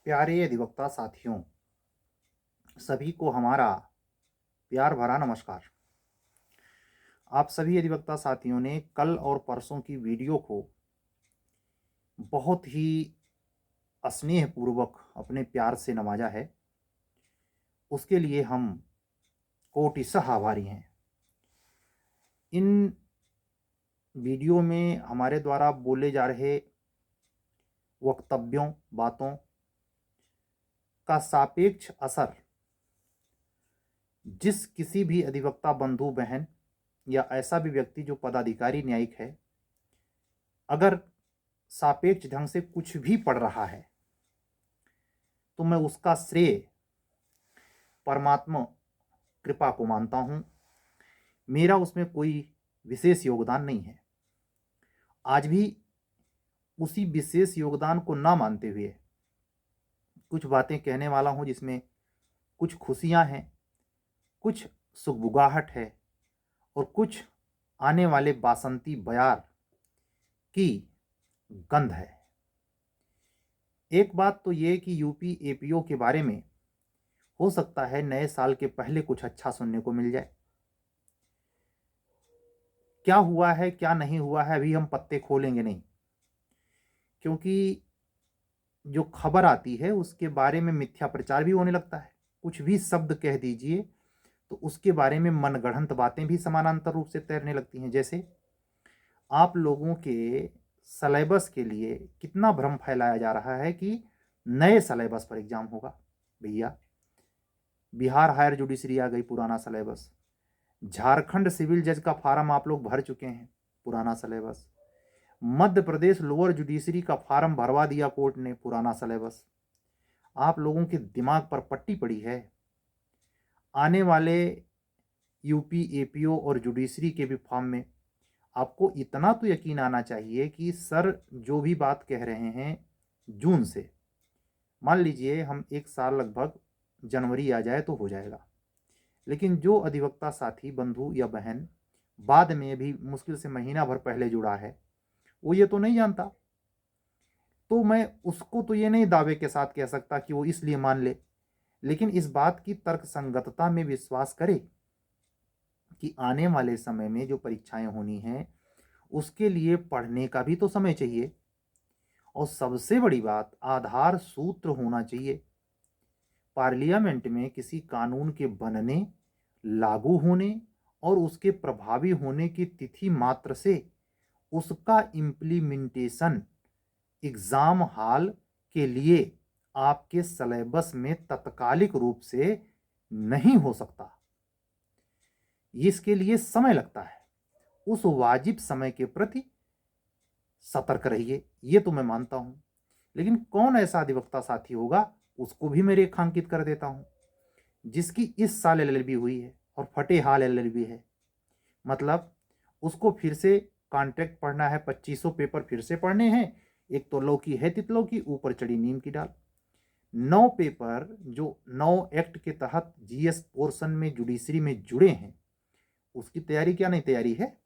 प्यारे अधिवक्ता साथियों, सभी को हमारा प्यार भरा नमस्कार। आप सभी अधिवक्ता साथियों ने कल और परसों की वीडियो को बहुत ही स्नेहपूर्वक अपने प्यार से नवाजा है। उसके लिए हम कोटिशः आभारी हैं। इन वीडियो में हमारे द्वारा बोले जा रहे वक्तव्यों, बातों का सापेक्ष असर जिस किसी भी अधिवक्ता बंधु बहन या ऐसा भी व्यक्ति जो पदाधिकारी न्यायिक है, अगर सापेक्ष ढंग से कुछ भी पढ़ रहा है तो मैं उसका श्रेय परमात्मा कृपा को मानता हूं। मेरा उसमें कोई विशेष योगदान नहीं है। आज भी उसी विशेष योगदान को ना मानते हुए कुछ बातें कहने वाला हूं, जिसमें कुछ खुशियां हैं, कुछ सुगबुगाहट है और कुछ आने वाले बासंती बयार की गंध है। एक बात तो ये कि यूपी एपीओ के बारे में हो सकता है नए साल के पहले कुछ अच्छा सुनने को मिल जाए। क्या हुआ है क्या नहीं हुआ है अभी हम पत्ते खोलेंगे नहीं, क्योंकि जो खबर आती है उसके बारे में मिथ्या प्रचार भी होने लगता है। कुछ भी शब्द कह दीजिए तो उसके बारे में मनगढ़ंत बातें भी समानांतर रूप से तैरने लगती हैं। जैसे आप लोगों के सलेबस के लिए कितना भ्रम फैलाया जा रहा है कि नए सलेबस पर एग्जाम होगा। भैया, बिहार हायर जुडिशरी आ गई, पुराना सलेबस। झारखंड सिविल जज का फार्म आप लोग भर चुके हैं, पुराना syllabus. Madhya Pradesh lower judiciary का फार्म भरवा दिया कोर्ट ने, पुराना सलेबस। आप लोगों के दिमाग पर पट्टी पड़ी है। आने वाले यूपी एपीओ और जुडिशरी के भी फॉर्म में आपको इतना तो यकीन आना चाहिए कि सर जो भी बात कह रहे हैं जून से, मान लीजिए हम एक साल लगभग जनवरी आ जाए तो हो जाएगा, लेकिन जो अधिवक्ता साथी बंधु या बहन बाद में भी मुश्किल से महीना भर पहले जुड़ा है, वो ये तो नहीं जानता। तो मैं उसको तो ये नहीं दावे के साथ कह सकता कि वो इसलिए मान ले, लेकिन इस बात की तर्क संगतता में विश्वास करे कि आने वाले समय में जो परीक्षाएं होनी हैं उसके लिए पढ़ने का भी तो समय चाहिए। और सबसे बड़ी बात, आधार सूत्र होना चाहिए। पार्लियामेंट में किसी कानून के बनने, लागू होने और उसके प्रभावी होने की तिथि मात्र से उसका इम्प्लीमेंटेशन एग्जाम हॉल के लिए आपके सिलेबस में तत्कालिक रूप से नहीं हो सकता। इसके लिए समय लगता है। उस वाजिब समय के प्रति सतर्क रहिए, ये तो मैं मानता हूं। लेकिन कौन ऐसा अधिवक्ता साथी होगा, उसको भी मैं रेखांकित कर देता हूं, जिसकी इस साल एलएलबी हुई है और फटे हाल एलएलबी है। मतलब उसको फिर से कॉन्ट्रैक्ट पढ़ना है, 2500 पेपर फिर से पढ़ने हैं। एक तो लौकी है तितलौकी, ऊपर चढ़ी नीम की डाल। 9 पेपर जो 9 एक्ट के तहत जीएस पोर्शन में जुडिशरी में जुड़े हैं, उसकी तैयारी क्या नहीं तैयारी है।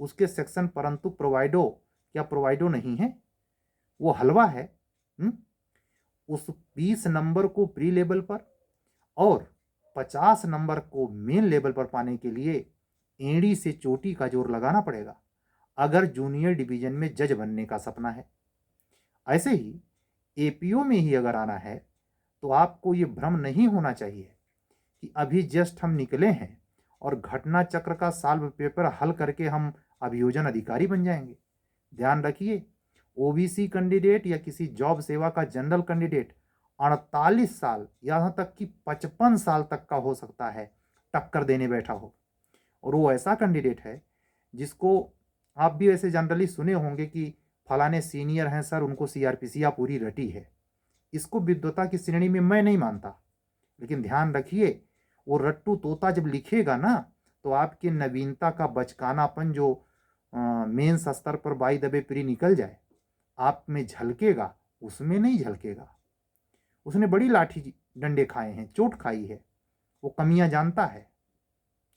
उसके सेक्शन परंतु प्रोवाइडो क्या प्रोवाइडो नहीं है, वो हलवा है। उस 20 नंबर को प्री लेवल पर और 50 नंबर को मेन लेवल पर पाने के लिए एड़ी से चोटी का जोर लगाना पड़ेगा, अगर जूनियर डिवीजन में जज बनने का सपना है। ऐसे ही एपीओ में ही अगर आना है तो आपको ये भ्रम नहीं होना चाहिए कि अभी जस्ट हम निकले हैं और घटना चक्र का सॉल्व पेपर हल करके हम अभियोजन अधिकारी बन जाएंगे। ध्यान रखिए, ओबीसी कैंडिडेट या किसी जॉब सेवा का जनरल कैंडिडेट 48 साल यहां तक कि 55 साल तक का हो सकता है टक्कर देने बैठा हो। और वो ऐसा कैंडिडेट है जिसको आप भी ऐसे जनरली सुने होंगे कि फलाने सीनियर हैं सर, उनको सीआरपीसीया पूरी रटी है। इसको विद्वता की श्रेणी में मैं नहीं मानता, लेकिन ध्यान रखिए, वो रट्टू तोता जब लिखेगा ना तो आपके नवीनता का बचकानापन जो मेंस स्तर पर बाई दबे प्री निकल जाए आप में झलकेगा, उसमें नहीं झलकेगा। उसने बड़ी लाठी डंडे खाए हैं, चोट खाई है, वो कमियां जानता है।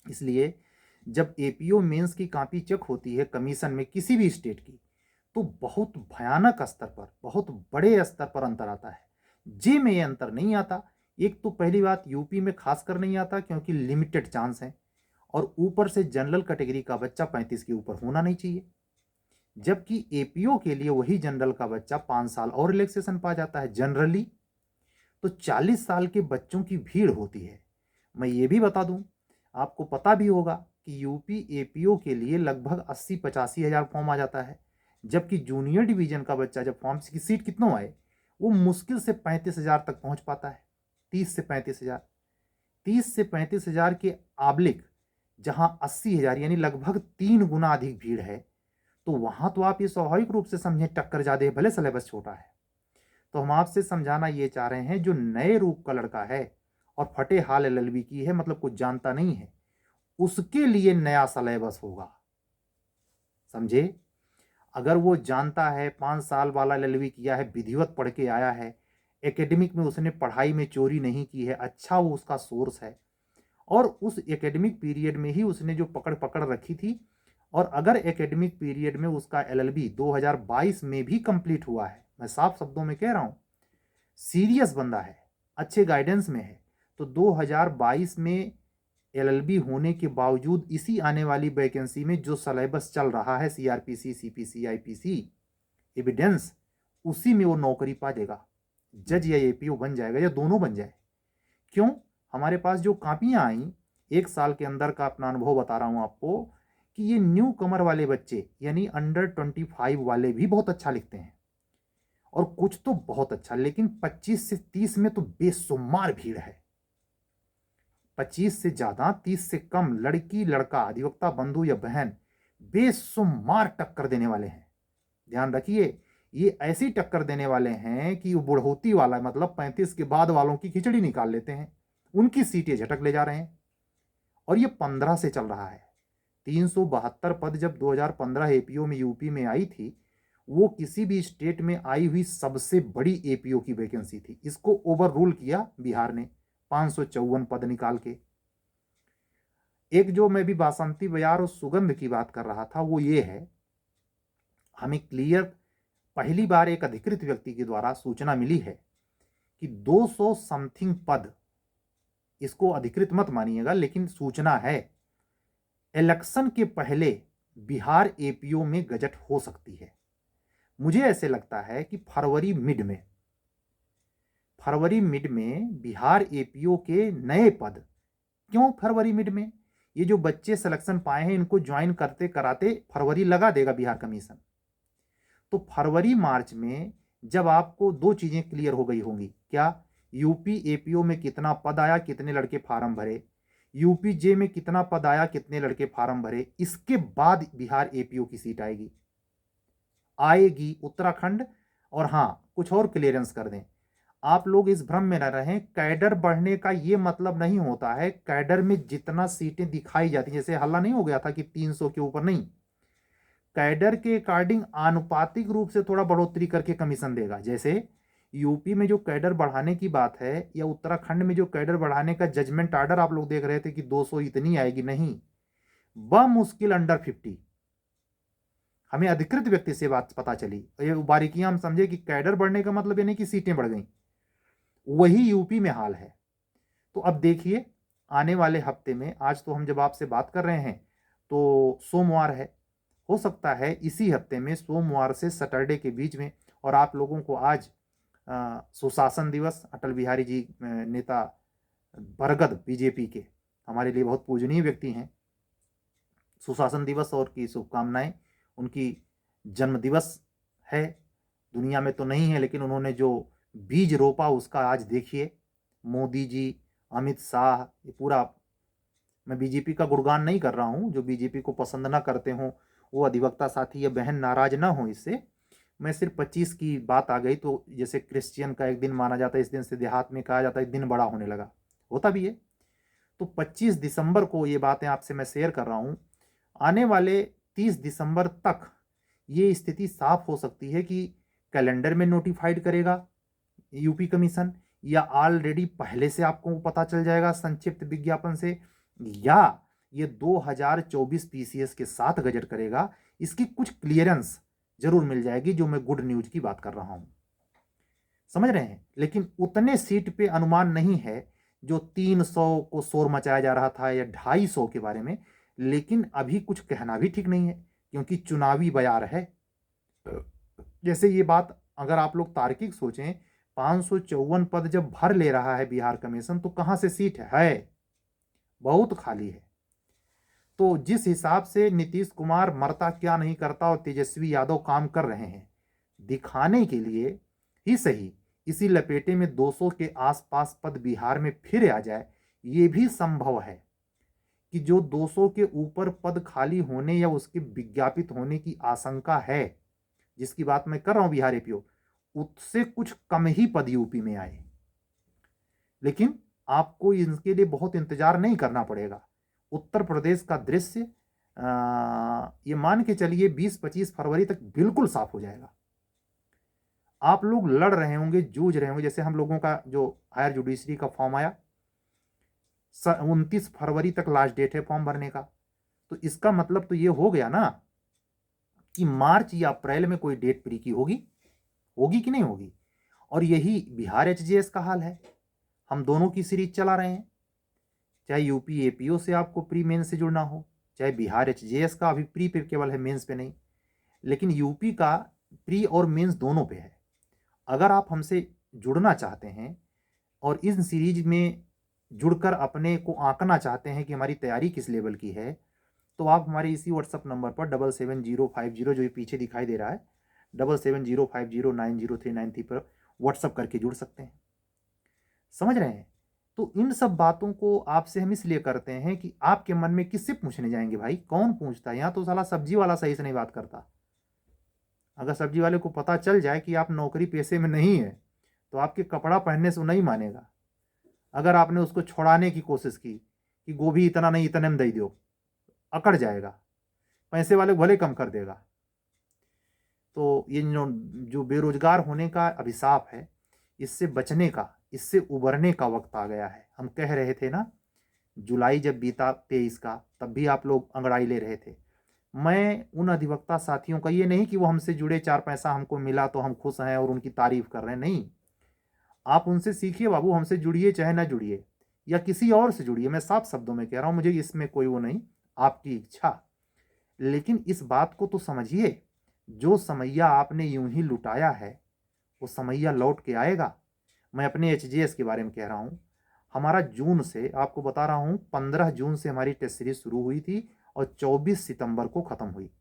इसलिए जब एपीओ मेंस की कॉपी चेक होती है कमीशन में किसी भी स्टेट की, तो बहुत भयानक स्तर पर, बहुत बड़े स्तर पर अंतर आता है। जे में ये अंतर नहीं आता। एक तो पहली बात यूपी में खासकर नहीं आता क्योंकि लिमिटेड चांस है, और ऊपर से जनरल कैटेगरी का बच्चा 35 के ऊपर होना नहीं चाहिए, जबकि एपीओ के लिए वही जनरल का बच्चा 5 साल और रिलैक्सेशन पा जाता है जनरली। तो 40 साल के बच्चों की भीड़ होती है। मैं ये भी बता दूं, आपको पता भी होगा कि यूपी एपीओ के लिए लगभग 80-85 हज़ार फॉर्म आ जाता है, जबकि जूनियर डिवीजन का बच्चा जब फॉर्म की सीट कितनों आए वो मुश्किल से 35,000 तक पहुंच पाता है। 30 से 35,000, 30 से 35,000 के आबलिक जहां 80,000 यानी लगभग 3 गुना अधिक भीड़ है, तो वहां तो आप ये स्वाभाविक रूप से समझें टक्कर ज्यादा है, भले सिलेबस छोटा है। तो हम आपसे समझाना ये चाह रहे हैं, जो नए रूप का लड़का है और फटे हाल एलएलबी की है, मतलब कुछ जानता नहीं है, उसके लिए नया सिलेबस होगा, समझे। अगर वो जानता है 5 साल वाला एलएलबी किया है, विधिवत पढ़ के आया है, एकेडमिक में उसने पढ़ाई में चोरी नहीं की है, अच्छा वो उसका सोर्स है, और उस एकेडमिक पीरियड में ही उसने जो पकड़ पकड़ रखी थी, और अगर एकेडमिक पीरियड में उसका एलएलबी 2022 में भी कंप्लीट हुआ है, मैं साफ शब्दों में कह रहा हूं, सीरियस बंदा है, अच्छे गाइडेंस में है, तो 2022 में एलएलबी होने के बावजूद इसी आने वाली वैकेंसी में जो सिलेबस चल रहा है, सीआरपीसी, सीपीसी, आईपीसी, एविडेंस, उसी में वो नौकरी पा जाएगा, जज या एपीओ बन जाएगा, या दोनों बन जाए। क्यों? हमारे पास जो कापियां आई, 1 साल के अंदर का अपना अनुभव बता रहा हूं आपको, कि ये न्यू कमर वाले बच्चे यानी अंडर 25 वाले भी बहुत अच्छा लिखते हैं, और कुछ तो बहुत अच्छा, लेकिन 25 से 30 में तो बेशुमार भीड़ है। 25 से ज्यादा, 30 से कम, लड़की लड़का, अधिवक्ता बंधु या बहन, बेशुमार टक्कर देने वाले हैं। ध्यान रखिए, ये ऐसी टक्कर देने वाले हैं कि वो बुढ़ौती वाला, मतलब 35 के बाद वालों की खिचड़ी निकाल लेते हैं, उनकी सीटें झटक ले जा रहे हैं। और ये 15 से चल रहा है। 372 पद जब 2015 एपीओ में यूपी में आई थी, वो किसी भी स्टेट में आई हुई सबसे बड़ी एपीओ की वैकेंसी थी। इसको ओवर रूल किया बिहार ने 554 पद निकाल के। एक जो मैं भी बासंती बयार और सुगंध की बात कर रहा था, वो ये है, हमें क्लियर पहली बार एक अधिकृत व्यक्ति के द्वारा सूचना मिली है कि 200 समथिंग पद, इसको अधिकृत मत मानिएगा लेकिन सूचना है, इलेक्शन के पहले बिहार एपीओ में गजट हो सकती है। मुझे ऐसे लगता है कि फरवरी मिड में बिहार एपीओ के नए पद। क्यों फरवरी मिड में? ये जो बच्चे सिलेक्शन पाए हैं, इनको ज्वाइन करते कराते फरवरी लगा देगा बिहार कमीशन। तो फरवरी मार्च में जब आपको दो चीजें क्लियर हो गई होंगी, क्या? यूपी एपीओ में कितना पद आया, कितने लड़के फार्म भरे, यूपी जे में कितना पद आया, कितने लड़के फार्म भरे, इसके बाद बिहार एपीओ की सीट आएगी उत्तराखंड। और हां, कुछ और क्लियरेंस कर दें, आप लोग इस भ्रम में न रहें, कैडर बढ़ने का यह मतलब नहीं होता है कैडर में जितना सीटें दिखाई जाती, जैसे हल्ला नहीं हो गया था कि 300 के ऊपर नहीं, कैडर के अकॉर्डिंग आनुपातिक रूप से थोड़ा बढ़ोतरी करके कमीशन देगा। जैसे यूपी में जो कैडर बढ़ाने की बात है, या उत्तराखंड में जो कैडर बढ़ाने का जजमेंट ऑर्डर आप लोग देख रहे थे कि 200 इतनी आएगी, नहीं, बमुश्किल अंडर 50। हमें अधिकृत व्यक्ति से बात पता चली, ये बारीकियां हम समझे कि कैडर बढ़ने का मतलब ये नहीं कि सीटें बढ़ गई, वही यूपी में हाल है। तो अब देखिए आने वाले हफ्ते में, आज तो हम जब आपसे बात कर रहे हैं तो सोमवार है, हो सकता है इसी हफ्ते में सोमवार से सैटरडे के बीच में, और आप लोगों को आज सुशासन दिवस, अटल बिहारी जी नेता बरगद बीजेपी के, हमारे लिए बहुत पूजनीय व्यक्ति हैं, सुशासन दिवस और की शुभकामनाएं। उनकी जन्म दिवस है, दुनिया में तो नहीं है, लेकिन उन्होंने जो बीज रोपा उसका आज देखिए, मोदी जी, अमित शाह, ये पूरा, मैं बीजेपी का गुणगान नहीं कर रहा हूं, जो बीजेपी को पसंद ना करते हो वो अधिवक्ता साथी या बहन नाराज ना हो इससे, मैं सिर्फ 25 की बात आ गई तो जैसे क्रिश्चियन का एक दिन माना जाता है, इस दिन से देहात में कहा जाता है दिन बड़ा होने लगा, होता भी है। तो 25 दिसंबर को ये बातें आपसे मैं शेयर कर रहा हूं। आने वाले 30 दिसंबर तक ये स्थिति साफ हो सकती है कि कैलेंडर में नोटिफाइड करेगा यूपी कमीशन, या ऑलरेडी पहले से आपको पता चल जाएगा संक्षिप्त विज्ञापन से, या ये 2024 पीसीएस के साथ गजट करेगा। इसकी कुछ क्लियरेंस जरूर मिल जाएगी, जो मैं गुड न्यूज की बात कर रहा हूं। समझ रहे हैं। लेकिन उतने सीट पे अनुमान नहीं है जो 300 को शोर मचाया जा रहा था या 250 के बारे में। लेकिन अभी कुछ कहना भी ठीक नहीं है क्योंकि चुनावी बयार है। जैसे ये बात अगर आप लोग तार्किक सोचें, 554 पद जब भर ले रहा है बिहार कमीशन तो कहां से सीट है? बहुत खाली है। तो जिस हिसाब से नीतीश कुमार मरता क्या नहीं करता और तेजस्वी यादव काम कर रहे हैं, दिखाने के लिए ही सही इसी लपेटे में 200 के आसपास पद बिहार में फिर आ जाए, ये भी संभव है कि जो 200 के ऊपर पद खाली होने या उसके विज्ञापित होने की आशंका है, जिसकी बात मैं कर रहा हूं बिहार एपीओ, उससे कुछ कम ही पद यूपी में आए। लेकिन आपको इसके लिए बहुत इंतजार नहीं करना पड़ेगा। उत्तर प्रदेश का दृश्य ये मान के चलिए 20-25 फरवरी तक बिल्कुल साफ हो जाएगा। आप लोग लड़ रहे होंगे, जूझ रहे होंगे। जैसे हम लोगों का जो हायर जुडिशरी का फॉर्म आया, 29 फरवरी तक लास्ट डेट है फॉर्म भरने का। तो इसका मतलब तो ये हो गया ना कि मार्च या अप्रैल में कोई डेट प्री की होगी कि नहीं होगी। और यही बिहार एचजेएस का हाल है। हम दोनों की सीरीज चला रहे हैं, चाहे यूपी एपीओ से आपको प्री मेंस से जुड़ना हो, चाहे बिहार एचजेएस का अभी प्री पे केवल है, मेंस पे नहीं। लेकिन यूपी का प्री और मेंस दोनों पे है। अगर आप हमसे जुड़ना चाहते हैं और इस सीरीज में जुड़कर अपने को आंकना चाहते हैं कि हमारी तैयारी किस लेवल की है, तो आप हमारे इसी व्हाट्सएप नंबर पर 77050 जो ये पीछे दिखाई दे रहा है 77050903993 पर व्हाट्सएप करके जुड़ सकते हैं। समझ रहे हैं। तो इन सब बातों को आपसे हम इसलिए करते हैं कि आपके मन में किससे पूछने जाएंगे भाई, कौन पूछता है। यहाँ तो साला सब्जी वाला सही से नहीं बात करता। अगर सब्जी वाले को पता चल जाए कि आप नौकरी पेशे में नहीं है तो आपके कपड़ा पहनने से वो नहीं मानेगा। अगर आपने उसको छोड़ाने की कोशिश की कि गोभी इतना नहीं इतने में दे दो, अकड़ जाएगा। पैसे वाले भले कम कर देगा। तो ये जो बेरोजगार होने का अभिशाप है, इससे बचने का, इससे उबरने का वक्त आ गया है। हम कह रहे थे ना, जुलाई जब बीता 23 का, तब भी आप लोग अंगड़ाई ले रहे थे। मैं उन अधिवक्ता साथियों का, ये नहीं कि वो हमसे जुड़े 4 पैसा हमको मिला तो हम खुश हैं और उनकी तारीफ कर रहे हैं, नहीं। आप उनसे सीखिए बाबू, हमसे जुड़िए चाहे ना जुड़िए, या किसी और से जुड़िए। मैं साफ शब्दों में कह रहा हूं, मुझे इसमें कोई वो नहीं, आपकी इच्छा। लेकिन इस बात को तो समझिए, जो समैया आपने यूं ही लुटाया है वो समैया लौट के आएगा। मैं अपने एचजेएस के बारे में कह रहा हूं। हमारा जून से, आपको बता रहा हूं, 15 जून से हमारी टेस्ट सीरीज शुरू हुई थी और 24 सितंबर को खत्म हुई।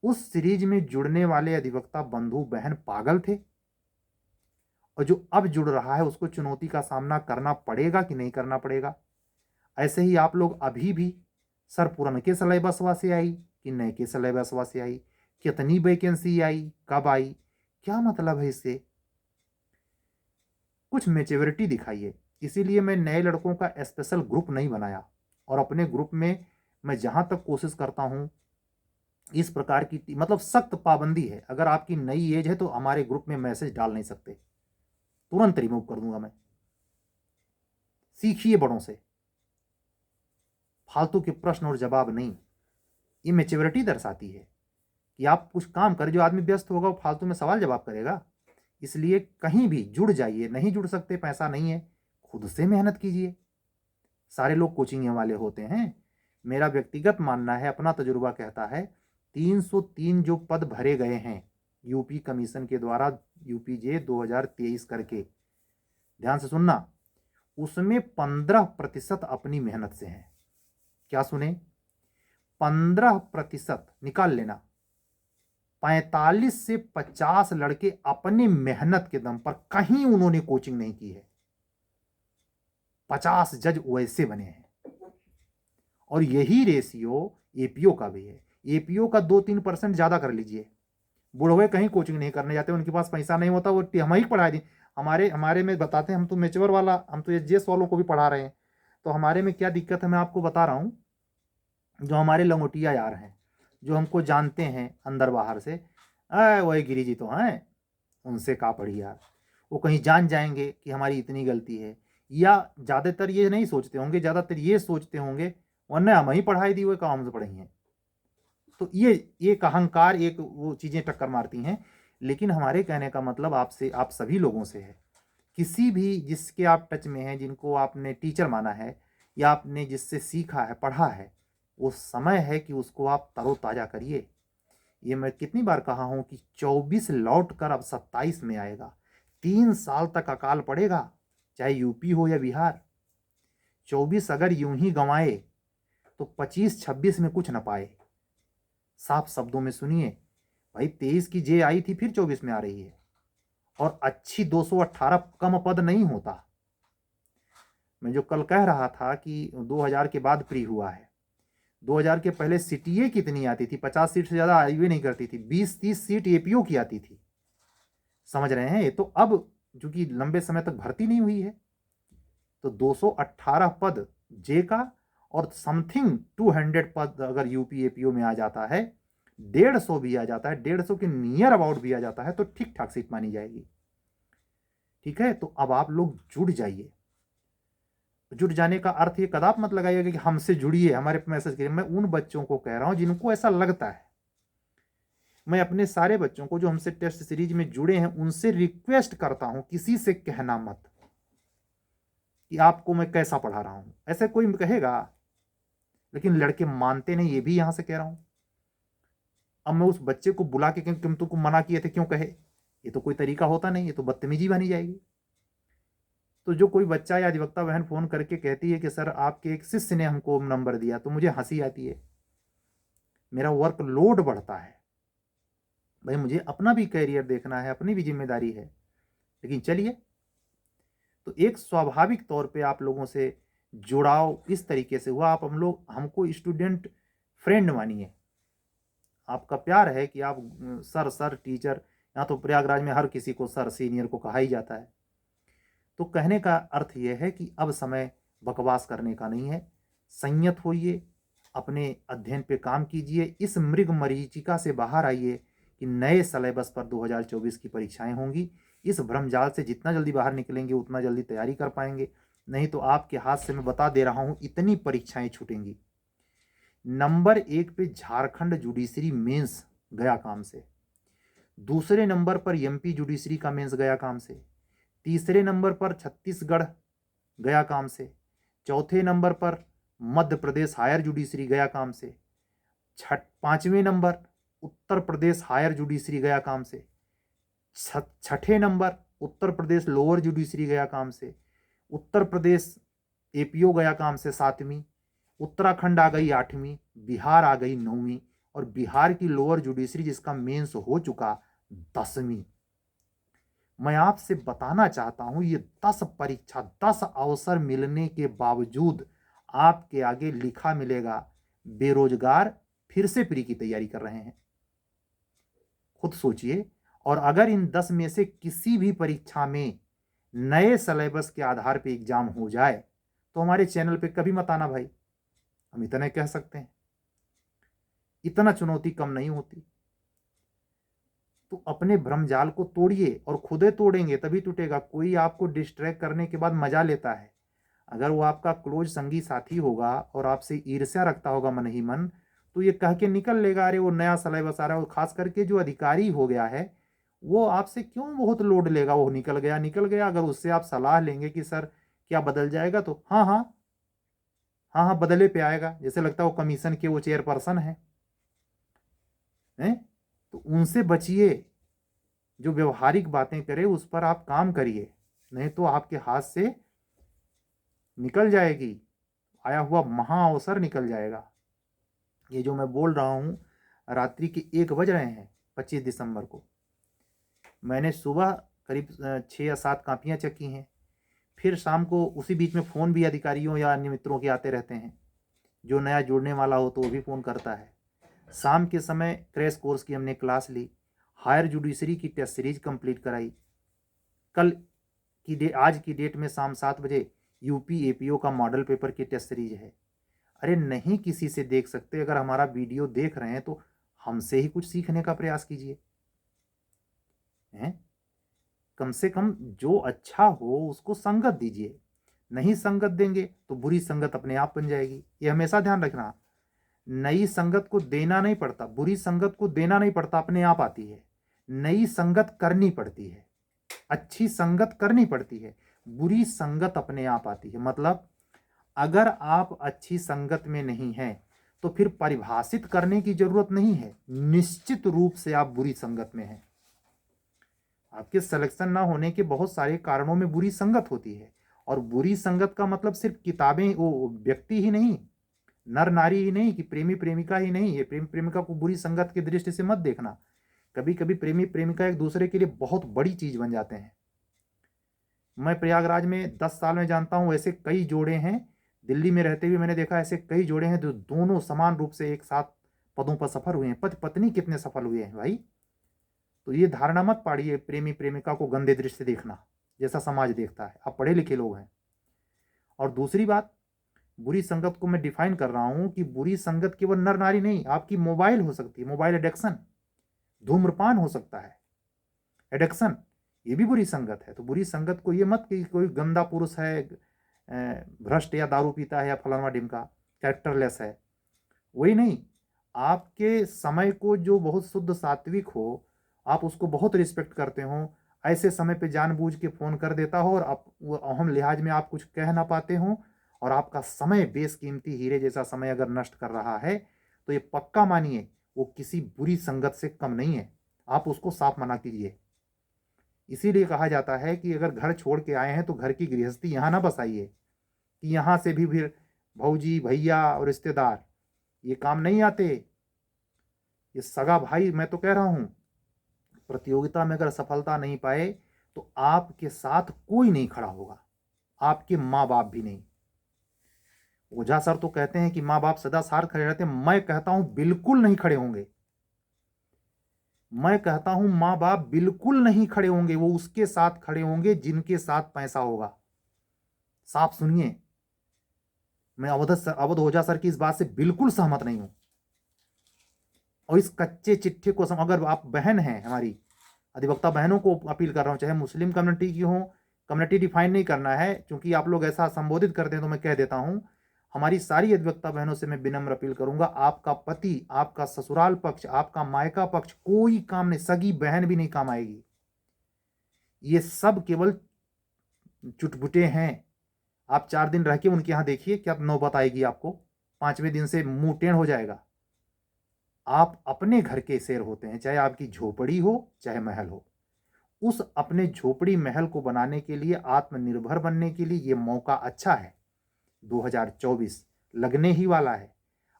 उस सीरीज में जुड़ने वाले अधिवक्ता बंधु बहन पागल थे, और जो अब जुड़ रहा है उसको चुनौती का सामना करना पड़ेगा कि नहीं करना पड़ेगा। ऐसे ही आप लोग अभी भी सर पुरनके सिलेबसवा से आई कि नए के सिलेबसवा से आई, कितनी वैकेंसी आई, कब आई, क्या मतलब है इससे? कुछ मैच्योरिटी दिखाइए। इसीलिए मैं नए लड़कों का स्पेशल ग्रुप नहीं बनाया, और अपने ग्रुप में मैं जहां तक कोशिश करता हूं, इस प्रकार की मतलब सख्त पाबंदी है। अगर आपकी नई एज है तो हमारे ग्रुप में मैसेज डाल नहीं सकते, तुरंत रिमूव कर दूंगा मैं। सीखिए बड़ों से, फालतू के प्रश्न और जवाब नहीं। ये मैच्योरिटी दर्शाती है कि आप कुछ काम करें। जो आदमी व्यस्त होगा वो फालतू में सवाल जवाब करेगा। इसलिए कहीं भी जुड़ जाइए। नहीं जुड़ सकते, पैसा नहीं है, खुद से मेहनत कीजिए। सारे लोग कोचिंग वाले होते हैं। मेरा व्यक्तिगत मानना है, अपना तजुर्बा कहता है, 303 जो पद भरे गए हैं यूपी कमीशन के द्वारा, यूपीजे 2023 करके, ध्यान से सुनना, उसमें 15% अपनी मेहनत से हैं। क्या सुने? 15% निकाल लेना। 45 से 50 लड़के अपनी मेहनत के दम पर, कहीं उन्होंने कोचिंग नहीं की है। 50 जज वैसे बने हैं। और यही रेशियो एपीओ का भी है। एपीओ का 2-3% ज्यादा कर लीजिए। बुढ़वे कहीं कोचिंग नहीं करने जाते, उनके पास पैसा नहीं होता, वो हम ही पढ़ा दी। हमारे में बताते हैं, हम तो मेच्योर वाला, हम तो एचजेएस वालों को भी पढ़ा रहे हैं। तो हमारे में क्या दिक्कत है मैं आपको बता रहा हूँ। जो हमारे लंगोटिया यार हैं, जो हमको जानते हैं अंदर बाहर से, वही गिरी जी तो हैं, उनसे का पढ़ी यार। वो कहीं जान जाएंगे कि हमारी इतनी गलती है, या ज़्यादातर ये नहीं सोचते होंगे, ज़्यादातर ये सोचते होंगे वरना हम ही पढ़ाई दी हुए काम से पढ़ी हैं। तो ये एक अहंकार, एक वो चीज़ें टक्कर मारती हैं। लेकिन हमारे कहने का मतलब आपसे, आप सभी लोगों से है, किसी भी जिसके आप टच में हैं, जिनको आपने टीचर माना है या आपने जिससे सीखा है, पढ़ा है, वो समय है कि उसको आप तरोताज़ा करिए। ये मैं कितनी बार कहा हूं कि 24 लौट कर अब 27 में आएगा। 3 साल तक अकाल पड़ेगा, चाहे यूपी हो या बिहार। 24 अगर यूं ही गंवाए तो 25-26 में कुछ न पाए। साफ शब्दों में सुनिए भाई, 23 की जे आई थी, फिर 24 में आ रही है, और अच्छी 218 कम पद नहीं होता। मैं जो कल कह रहा था कि 2000 के बाद प्री हुआ है, 2000 के पहले सीटीए कितनी आती थी? 50 सीट से ज्यादा आई हुई नहीं करती थी, 20-30 सीट एपीओ की आती थी। समझ रहे हैं? ये तो अब चूंकि लंबे समय तक भर्ती नहीं हुई है, तो 218 पद जे का और समथिंग 200 पद अगर यूपी एपीओ में आ जाता है, 150 भी आ जाता है, 150 के नियर अबाउट भी आ जाता है, तो ठीक ठाक सीट मानी जाएगी। ठीक है, तो अब आप लोग जुड़ जाइए। जुड़ जाने का अर्थ ये कदाप मत लगाइएगा कि हमसे जुड़िए, हमारे पे मैसेज करिए। मैं उन बच्चों को कह रहा हूं जिनको ऐसा लगता है। मैं अपने सारे बच्चों को जो हमसे टेस्ट सीरीज में जुड़े हैं उनसे रिक्वेस्ट करता हूं, किसी से कहना मत कि आपको मैं कैसा पढ़ा रहा हूं। ऐसे कोई कहेगा, लेकिन लड़के मानते नहीं, ये भी यहां से कह रहा हूं। अब मैं उस बच्चे को बुला के तुम तुमको मना किए थे क्यों कहे? ये तो कोई तरीका होता नहीं, ये तो बदतमीजी बनी जाएगी। तो जो कोई बच्चा या अधिवक्ता बहन फोन करके कहती है कि सर आपके एक शिष्य ने हमको नंबर दिया, तो मुझे हंसी आती है, मेरा वर्क लोड बढ़ता है। भाई मुझे अपना भी कैरियर देखना है, अपनी भी जिम्मेदारी है। लेकिन चलिए, तो एक स्वाभाविक तौर पे आप लोगों से जुड़ाव इस तरीके से हुआ। आप हमको स्टूडेंट फ्रेंड मानिए। आपका प्यार है कि आप सर सर टीचर, यहाँ तो प्रयागराज में हर किसी को सर सीनियर को कहा ही जाता है। तो कहने का अर्थ यह है कि अब समय बकवास करने का नहीं है। संयत होइए, अपने अध्ययन पे काम कीजिए, इस मृग मरीचिका से बाहर आइए कि नए सिलेबस पर 2024 की परीक्षाएं होंगी। इस भ्रमजाल से जितना जल्दी बाहर निकलेंगे उतना जल्दी तैयारी कर पाएंगे, नहीं तो आपके हाथ से मैं बता दे रहा हूं इतनी परीक्षाएं छूटेंगी। नंबर 1 पे झारखंड जुडिशरी मेंस गया काम से, दूसरे नंबर पर एमपी जुडिशरी का मेंस गया काम से, तीसरे नंबर पर छत्तीसगढ़ गया काम से, चौथे नंबर पर मध्य प्रदेश हायर जुडिशरी गया काम से, पांचवें number Uttar Pradesh higher judiciary गया काम से, छठे number Uttar Pradesh lower judiciary गया काम से, उत्तर प्रदेश एपीओ गया काम से 7वीं, उत्तराखंड आ गई 8वीं, बिहार आ गई 9वीं, और बिहार की लोअर जुडिशरी जिसका मेंस हो चुका 10वीं। मैं आपसे बताना चाहता हूं, ये 10 परीक्षा, 10 अवसर मिलने के बावजूद आपके आगे लिखा मिलेगा बेरोजगार फिर से प्री की तैयारी कर रहे हैं। खुद सोचिए। और अगर इन 10 में से किसी भी परीक्षा में नए सिलेबस के आधार पर एग्जाम हो जाए तो हमारे चैनल पे कभी मत आना भाई, हम इतना कह सकते हैं। इतना चुनौती कम नहीं होती। तो अपने भ्रमजाल को तोड़िए, और खुदे तोड़ेंगे तभी टूटेगा। कोई आपको डिस्ट्रैक्ट करने के बाद मजा लेता है। अगर वो आपका क्लोज संगी साथी होगा और आपसे ईर्ष्या रखता होगा मन ही मन, तो ये कह के निकल लेगा, अरे वो नया सिलेबस आ रहा है। और खास करके जो अधिकारी हो गया है वो आपसे क्यों बहुत लोड लेगा? वो निकल गया निकल गया। अगर उससे आप सलाह लेंगे कि सर क्या बदल जाएगा, तो हाँ हाँ हाँ हाँ बदले पे आएगा। जैसे लगता है वो कमीशन के वो चेयरपर्सन है। तो उनसे बचिए। जो व्यवहारिक बातें करे उस पर आप काम करिए, नहीं तो आपके हाथ से निकल जाएगी, आया हुआ महा अवसर निकल जाएगा। ये जो मैं बोल रहा हूं, रात्रि के 1 बज रहे हैं 25 दिसंबर को। मैंने सुबह करीब 6 या 7 कापियां चेक की हैं। फिर शाम को उसी बीच में फ़ोन भी अधिकारियों या अन्य मित्रों के आते रहते हैं। जो नया जुड़ने वाला हो तो वो भी फ़ोन करता है। शाम के समय क्रैश कोर्स की हमने क्लास ली, हायर जुडिशरी की टेस्ट सीरीज कंप्लीट कराई। आज की डेट में शाम 7 बजे यूपी एपीओ का मॉडल पेपर की टेस्ट सीरीज है। अरे नहीं किसी से देख सकते, अगर हमारा वीडियो देख रहे हैं तो हमसे ही कुछ सीखने का प्रयास कीजिए। कम से कम जो अच्छा हो उसको संगत दीजिए। नहीं संगत देंगे तो बुरी संगत अपने आप बन जाएगी। ये हमेशा ध्यान रखना। नई संगत को देना नहीं पड़ता, बुरी संगत को देना नहीं पड़ता, अपने आप आती है। नई संगत करनी पड़ती है, अच्छी संगत करनी पड़ती है, बुरी संगत अपने आप आती है। मतलब अगर आप अच्छी संगत में नहीं हैं तो फिर परिभाषित करने की जरूरत नहीं है, निश्चित रूप से आप बुरी संगत में हैं। आपके सिलेक्शन ना होने के बहुत सारे कारणों में बुरी संगत होती है। और बुरी संगत का मतलब सिर्फ किताबें, वो व्यक्ति ही नहीं, नर नारी ही नहीं, कि प्रेमी प्रेमिका ही नहीं है। प्रेमी प्रेमिका को बुरी संगत की दृष्टि से मत देखना। कभी कभी प्रेमी प्रेमिका एक दूसरे के लिए बहुत बड़ी चीज बन जाते हैं। मैं प्रयागराज में 10 साल में जानता हूं ऐसे कई जोड़े हैं, दिल्ली में रहते हुए मैंने देखा ऐसे कई जोड़े हैं जो दोनों समान रूप से एक साथ पदों पर सफल हुए हैं। पति पत्नी कितने सफल हुए हैं भाई। तो ये धारणा मत पाड़िए प्रेमी प्रेमिका को गंदे दृष्टि से देखना, जैसा समाज देखता है। आप पढ़े लिखे लोग हैं। और दूसरी बात, बुरी संगत को मैं डिफाइन कर रहा हूं कि बुरी संगत केवल नर नारी नहीं, आपकी मोबाइल हो सकती है, मोबाइल एडिक्शन, धूम्रपान हो सकता है, एडिक्शन, ये भी बुरी संगत है। तो बुरी संगत को ये मत कि कोई गंदा पुरुष है, भ्रष्ट या दारू पीता है या फलाना ढिमका, कैरेक्टरलेस है, वही नहीं। आपके समय को जो बहुत शुद्ध सात्विक हो, आप उसको बहुत रिस्पेक्ट करते हो, ऐसे समय पे जानबूझ के फोन कर देता हो और आप वो अहम लिहाज में आप कुछ कह ना पाते हो, और आपका समय बेशकीमती हीरे जैसा समय अगर नष्ट कर रहा है, तो ये पक्का मानिए वो किसी बुरी संगत से कम नहीं है। आप उसको साफ मना कीजिए। इसीलिए कहा जाता है कि अगर घर छोड़ के आए हैं तो घर की गृहस्थी यहां ना बसाइए, कि यहां से भी फिर भौजी भैया और रिश्तेदार ये काम नहीं आते। ये सगा भाई, मैं तो कह रहा हूं, प्रतियोगिता में अगर सफलता नहीं पाए तो आपके साथ कोई नहीं खड़ा होगा, आपके माँ बाप भी नहीं। ओझा सर तो कहते हैं कि माँ बाप सदा साथ खड़े रहते हैं, मैं कहता हूं बिल्कुल नहीं खड़े होंगे। मैं कहता हूं माँ बाप बिल्कुल नहीं खड़े होंगे, वो उसके साथ खड़े होंगे जिनके साथ पैसा होगा। साफ सुनिए, मैं अवध ओझा सर की इस बात से बिल्कुल सहमत नहीं हूं। और इस कच्चे चिट्ठे को अगर आप बहन हैं, हमारी अधिवक्ता बहनों को अपील कर रहा हूं, चाहे मुस्लिम कम्युनिटी की हो, कम्युनिटी डिफाइन नहीं करना है, क्योंकि आप लोग ऐसा संबोधित करते हैं तो मैं कह देता हूं, हमारी सारी अधिवक्ता बहनों से मैं विनम्र अपील करूंगा, आपका पति, आपका ससुराल पक्ष, आपका मायका पक्ष कोई काम नहीं, सगी बहन भी नहीं काम आएगी। ये सब केवल चुटपुटे हैं। आप 4 दिन रह के उनके यहां देखिए क्या नौबत आएगी आपको, 5वें दिन से मुंह टेढ़ हो जाएगा। आप अपने घर के शेर होते हैं, चाहे आपकी झोपड़ी हो चाहे महल हो। उस अपने झोपड़ी महल को बनाने के लिए, आत्मनिर्भर बनने के लिए ये मौका अच्छा है। 2024 लगने ही वाला है,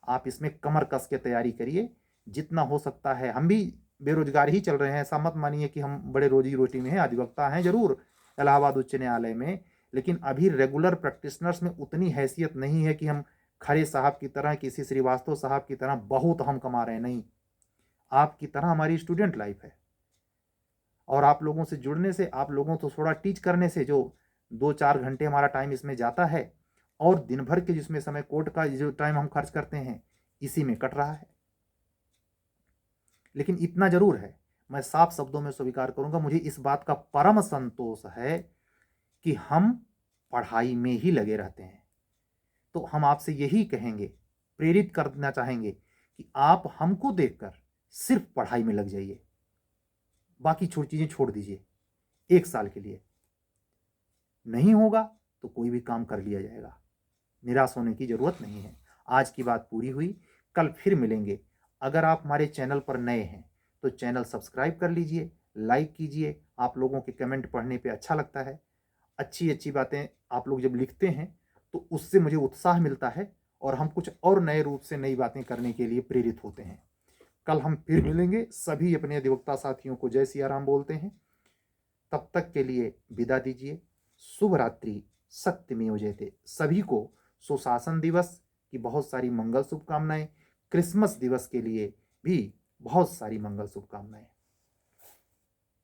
आप इसमें कमर कस के तैयारी करिए जितना हो सकता है। हम भी बेरोजगार ही चल रहे हैं, ऐसा मत मानिए कि हम बड़े रोजी रोटी में हैं। अधिवक्ता हैं जरूर इलाहाबाद उच्च न्यायालय में, लेकिन अभी रेगुलर प्रैक्टिशनर्स में उतनी हैसियत नहीं है कि हम खरे साहब की तरह, किसी श्रीवास्तव साहब की तरह बहुत हम कमा रहे हैं। नहीं, आपकी तरह हमारी स्टूडेंट लाइफ है। और आप लोगों से जुड़ने से, आप लोगों को थोड़ा टीच करने से जो 2-4 घंटे हमारा टाइम इसमें जाता है, और दिन भर के जिसमें समय कोर्ट का जो टाइम हम खर्च करते हैं, इसी में कट रहा है। लेकिन इतना जरूर है, मैं साफ शब्दों में स्वीकार करूंगा, मुझे इस बात का परम संतोष है कि हम पढ़ाई में ही लगे रहते हैं। तो हम आपसे यही कहेंगे, प्रेरित करना चाहेंगे कि आप हमको देखकर सिर्फ पढ़ाई में लग जाइए, बाकी छोटी चीजें छोड़ दीजिए 1 साल के लिए। नहीं होगा तो कोई भी काम कर लिया जाएगा, निराश होने की जरूरत नहीं है। आज की बात पूरी हुई, कल फिर मिलेंगे। अगर आप हमारे चैनल पर नए हैं तो चैनल सब्सक्राइब कर लीजिए, लाइक कीजिए। आप लोगों के कमेंट पढ़ने पे अच्छा लगता है, अच्छी अच्छी बातें आप लोग जब लिखते हैं तो उससे मुझे उत्साह मिलता है, और हम कुछ और नए रूप से नई बातें करने के लिए प्रेरित होते हैं। कल हम फिर मिलेंगे। सभी अपने अधिवक्ता साथियों को जय सिया राम बोलते हैं। तब तक के लिए विदा दीजिए। शुभ रात्रि। सत्यमेव जयते। सभी को सुशासन दिवस की बहुत सारी मंगल शुभकामनाएं। क्रिसमस दिवस के लिए भी बहुत सारी मंगल शुभकामनाएं।